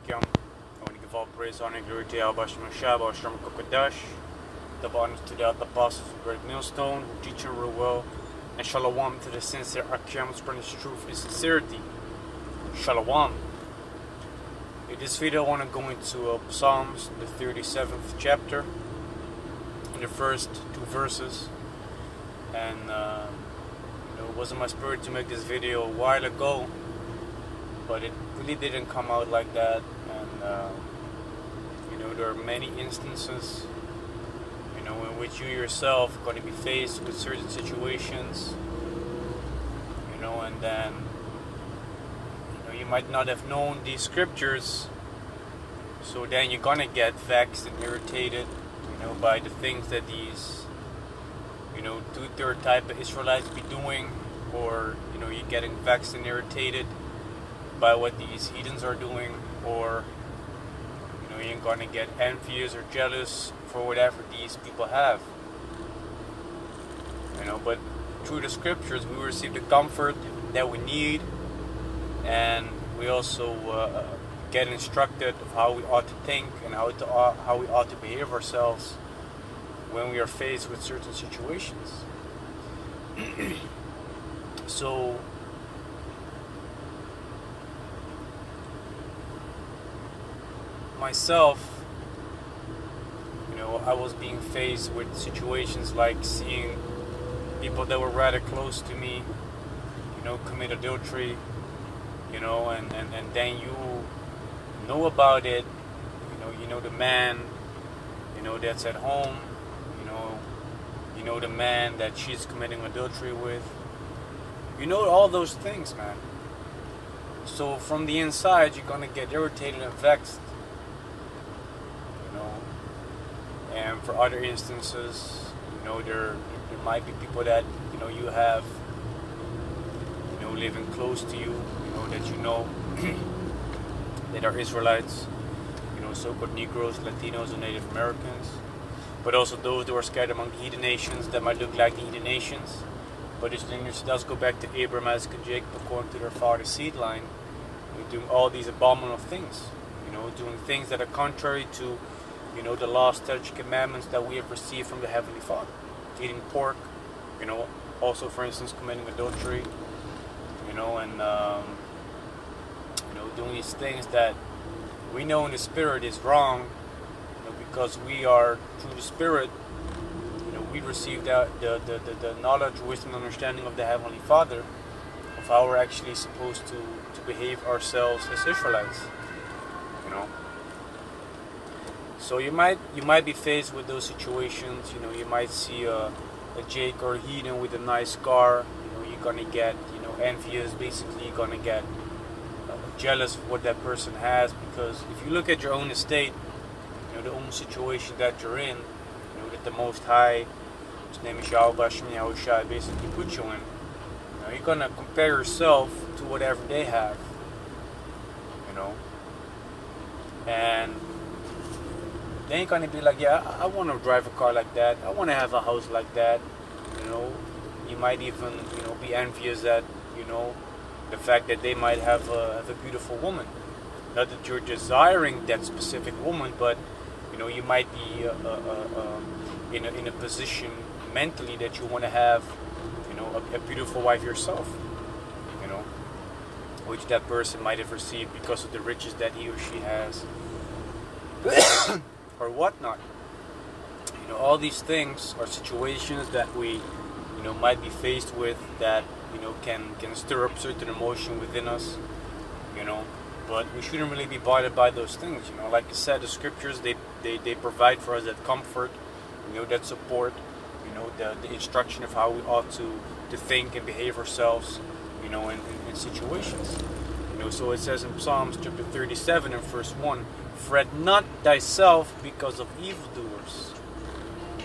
Bahasham. I want to give all praise, honor, and glory to Bahasham, Bahasham, Qadash. The honors to the apostles of great Millstone who teach and rule well. And shalom to the sincere Akim, spreading truth and sincerity. Shalom. In this video, I want to go into Psalms, the 37th chapter, in the first two verses. And it wasn't my spirit to make this video a while ago, but it really didn't come out like that. And there are many instances, in which you yourself are going to be faced with certain situations, and then you might not have known these scriptures, so then you're gonna get vexed and irritated, by the things that these, two-third type of Israelites be doing, or you're getting vexed and irritated by what these heathens are doing, or you're gonna get envious or jealous for whatever these people have, but through the scriptures we receive the comfort that we need, and we also get instructed of how we ought to think and how we ought to behave ourselves when we are faced with certain situations. So myself, I was being faced with situations like seeing people that were rather close to me, commit adultery, and then you know about it, the man, that's at home, the man that she's committing adultery with, all those things, man. So from the inside, you're gonna get irritated and vexed, and for other instances, there might be people that you have living close to you, that that are Israelites, so-called Negroes, Latinos, and Native Americans, but also those that are scattered among the heathen nations that might look like the heathen nations, but this lineage does go back to Abraham, Isaac, and Jacob according to their father's seed line, doing all these abominable things, doing things that are contrary to the law, statutes, commandments that we have received from the Heavenly Father. Eating pork, also, for instance, committing adultery, and doing these things that we know in the Spirit is wrong, because we are, through the Spirit, we receive the knowledge, wisdom, and understanding of the Heavenly Father, of how we're actually supposed to behave ourselves as Israelites, So you might be faced with those situations. You might see a Jake or a heathen with a nice car. You're gonna get envious. Basically, you're gonna get jealous of what that person has, because if you look at your own estate, the own situation that you're in, that the Most High, His name is Yahawah, Yahawashi, basically put you in. You're gonna compare yourself to whatever they have. And then you're gonna be like, yeah, I want to drive a car like that. I want to have a house like that. You might even, be envious at, the fact that they might have a beautiful woman. Not that you're desiring that specific woman, but you might be in a position mentally that you want to have, a beautiful wife yourself. Which that person might have received because of the riches that he or she has. Or whatnot. All these things are situations that we, might be faced with that, can stir up certain emotion within us, but we shouldn't really be bothered by those things, Like I said, the scriptures, they provide for us that comfort, that support, the instruction of how we ought to think and behave ourselves, in situations. So it says in Psalms chapter 37 and verse 1, "Fret not thyself because of evildoers,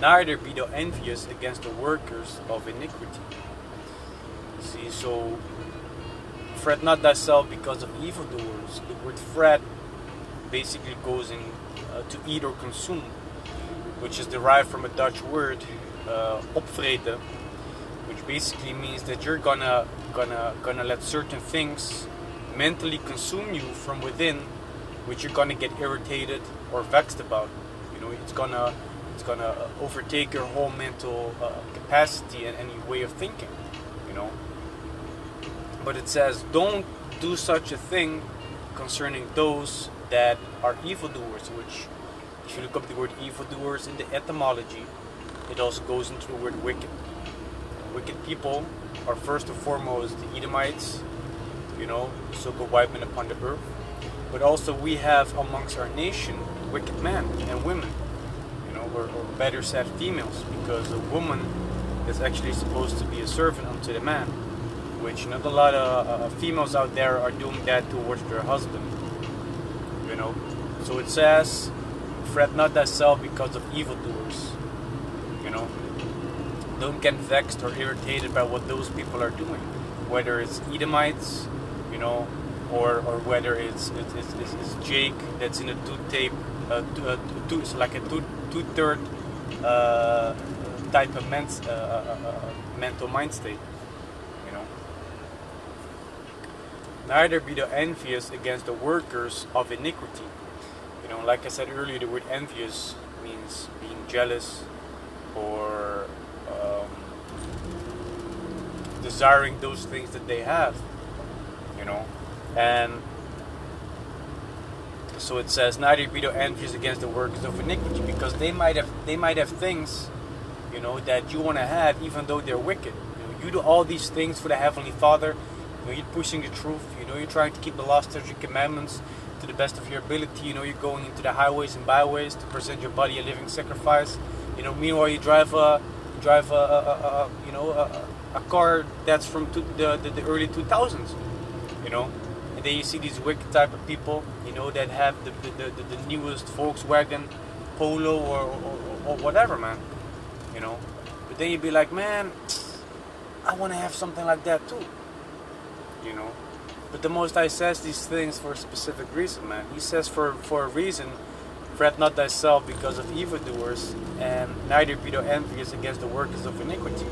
neither be thou envious against the workers of iniquity." See, so fret not thyself because of evildoers. The word fret basically goes in to eat or consume, which is derived from a Dutch word, opvreten, which basically means that you're gonna let certain things mentally consume you from within, which you're gonna get irritated or vexed about. You know, it's gonna overtake your whole mental capacity and any way of thinking. You know, but it says, don't do such a thing concerning those that are evildoers, which, if you look up the word evildoers in the etymology, it also goes into the word wicked. Wicked people are first and foremost the Edomites, you know, so-called white men upon the earth. But also we have amongst our nation wicked men and women, you know, or better said, females, because a woman is actually supposed to be a servant unto the man, which not a lot of females out there are doing that towards their husband, you know. So it says, fret not thyself because of evildoers, you know. Don't get vexed or irritated by what those people are doing, whether it's Edomites, you know, or whether it's Jake that's in a two-third type of mental mind state, you know. Neither be thou envious against the workers of iniquity. You know, like I said earlier, the word envious means being jealous or desiring those things that they have, you know. And so it says, neither be thou envious against the workers of iniquity, because they might have things, you know, that you want to have, even though they're wicked. You know, you do all these things for the Heavenly Father. You know, you're pushing the truth. You know, you're trying to keep the law, statutes, and commandments to the best of your ability. You know, you're going into the highways and byways to present your body a living sacrifice. You know, meanwhile you drive a car that's from the early 2000s. You know, and then you see these wicked type of people, you know, that have the newest Volkswagen Polo or whatever, man. You know, but then you'd be like, man, I want to have something like that too. You know, but the Most High says these things for a specific reason, man. He says for a reason, fret not thyself because of evildoers, and neither be thou envious against the workers of iniquity.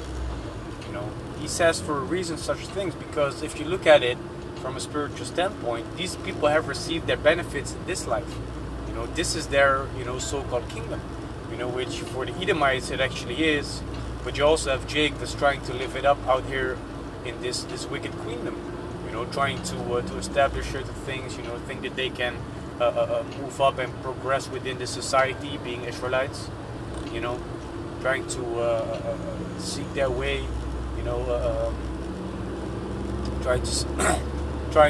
You know, he says for a reason such things, because if you look at it from a spiritual standpoint, these people have received their benefits in this life. You know, this is their, you know, so-called kingdom. You know, which for the Edomites it actually is, but you also have Jake that's trying to live it up out here in this wicked queendom. You know, trying to establish certain things. You know, think that they can move up and progress within the society, being Israelites. You know, trying to seek their way. You know, trying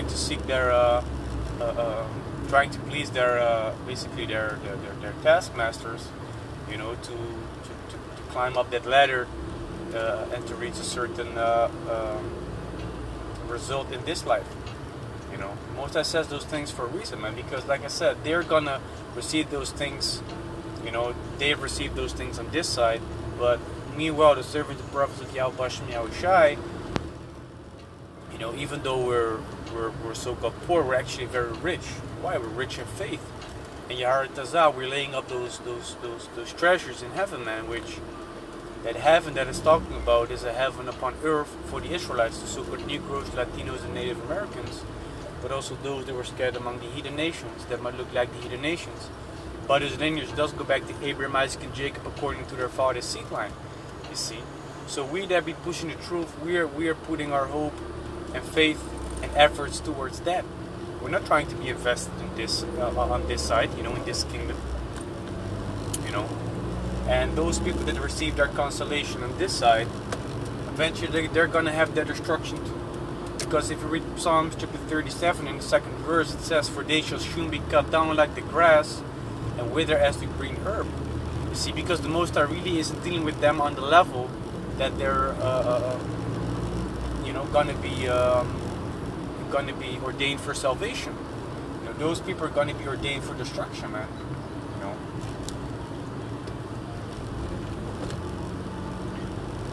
to seek their, trying to please their basically their taskmasters. You know, to climb up that ladder and to reach a certain result in this life. You know, Most High says those things for a reason, man, because like I said, they're gonna receive those things. You know, they've received those things on this side, but meanwhile, the servants and prophets of Bahasham, Yahawashi, you know, even though we're so-called poor, we're actually very rich. Why? We're rich in faith. And Yahawah, we're laying up those treasures in heaven, man, which that heaven that is talking about is a heaven upon earth for the Israelites, the so-called Negroes, Latinos, and Native Americans, but also those that were scattered among the heathen nations that might look like the heathen nations. But his lineage does go back to Abraham, Isaac, and Jacob according to their father's seed line, you see. So we that be pushing the truth, we are putting our hope and faith and efforts towards that. We're not trying to be invested in this on this side, you know, in this kingdom, you know. And those people that received our consolation on this side, eventually they're gonna have their destruction too. Because if you read Psalms chapter 37 in the second verse, it says, "For they shall soon be cut down like the grass, and wither as the green herb." You see, because the Most High really isn't dealing with them on the level that they're, you know, gonna be ordained for salvation. You know, those people are gonna be ordained for destruction, man. You know.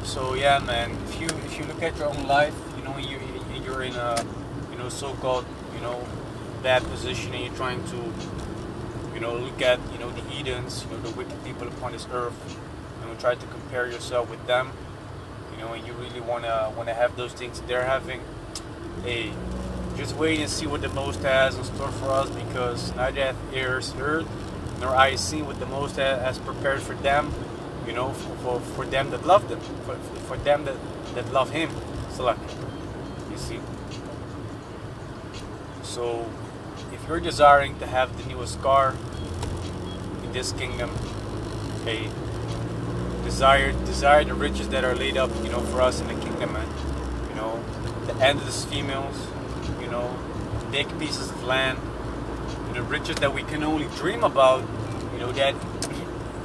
So yeah, man. If you look at your own life, you know, you're in a, you know, so-called, you know, bad position, and you're trying to, you know, look at, you know, the heathens, you know, the wicked people upon this earth, you know, try to compare yourself with them, you know, and you really wanna have those things they're having. Hey, just wait and see what the Most has in store for us, because neither hath ears heard, nor eyes seen what the Most has prepared for them, you know, for them that love them, for them that love Him. Select. You see? So, if you're desiring to have the newest car in this kingdom, okay, desire the riches that are laid up, you know, for us in the kingdom, man. You know, the endless females, you know, big pieces of land, the riches that we can only dream about, you know, that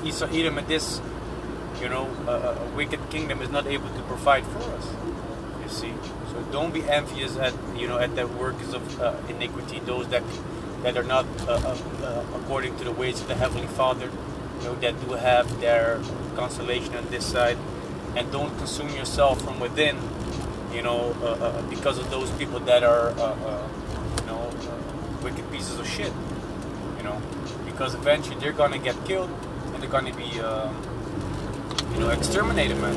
Esau Edom at this, you know, a wicked kingdom is not able to provide for us. You see, so don't be envious at, you know, at the workers of iniquity, those that are not according to the ways of the Heavenly Father, you know, that do have their consolation on this side, and don't consume yourself from within, you know, because of those people that are, you know, wicked pieces of shit, you know, because eventually they're gonna get killed and they're gonna be, you know, exterminated, man.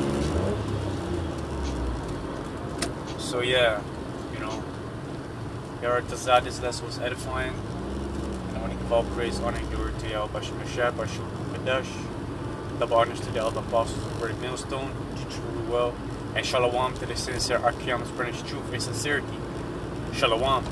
So yeah, you know, this lesson was edifying, and I want to give all praise, honor, and glory to Yahawashi, Bahasham, Qadash. Double honors to the elder apostles of the Millstone, who teach really well, and shalom to the sincere Archaeans, spreading truth and sincerity. Shalom.